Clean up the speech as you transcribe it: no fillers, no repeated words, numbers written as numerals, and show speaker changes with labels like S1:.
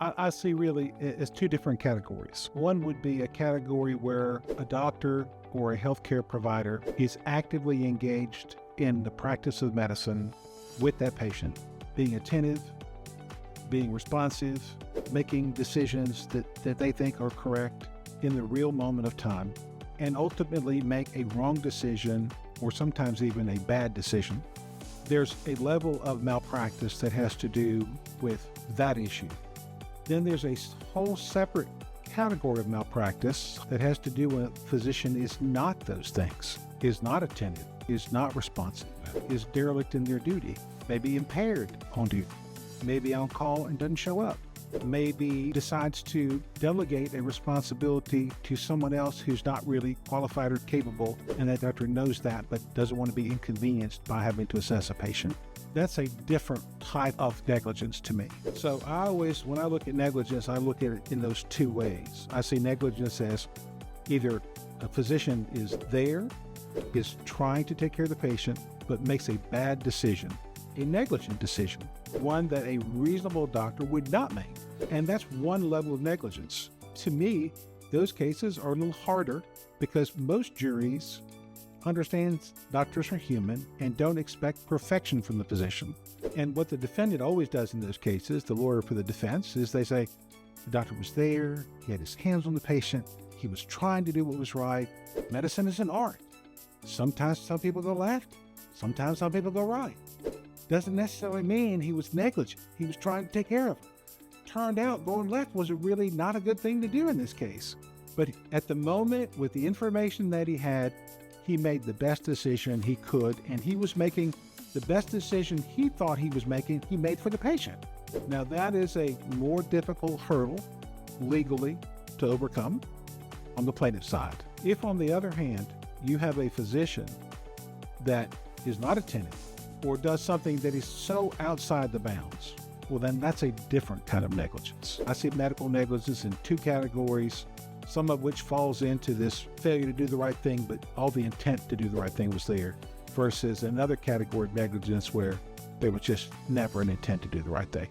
S1: I see really as two different categories. One would be a category where a doctor or a healthcare provider is actively engaged in the practice of medicine with that patient, being attentive, being responsive, making decisions that they think are correct in the real moment of time, and ultimately make a wrong decision or sometimes even a bad decision. There's a level of malpractice that has to do with that issue. Then there's a whole separate category of malpractice that has to do when a physician is not those things, is not attentive, is not responsive, is derelict in their duty, maybe impaired on duty, maybe on call and doesn't show up, maybe decides to delegate a responsibility to someone else who's not really qualified or capable, and that doctor knows that but doesn't want to be inconvenienced by having to assess a patient. That's a different type of negligence to me. So when I look at negligence, I look at it in those two ways. I see negligence as either a physician is there, is trying to take care of the patient, but makes a bad decision, a negligent decision, one that a reasonable doctor would not make. And that's one level of negligence. To me, those cases are a little harder because most juries understand doctors are human and don't expect perfection from the physician. And what the defendant always does in those cases, the lawyer for the defense, is they say, the doctor was there, he had his hands on the patient, he was trying to do what was right. Medicine is an art. Sometimes some people go left, sometimes some people go right. Doesn't necessarily mean he was negligent. He was trying to take care of her. Turned out going left was really not a good thing to do in this case. But at the moment, with the information that he had, he made the best decision he could, and he was making the best decision he thought he was making, he made for the patient. Now that is a more difficult hurdle legally to overcome on the plaintiff's side. If on the other hand, you have a physician that is not attentive or does something that is so outside the bounds, well then that's a different kind of negligence. I see medical negligence in two categories, some of which falls into this failure to do the right thing, but all the intent to do the right thing was there, versus another category of negligence where there was just never an intent to do the right thing.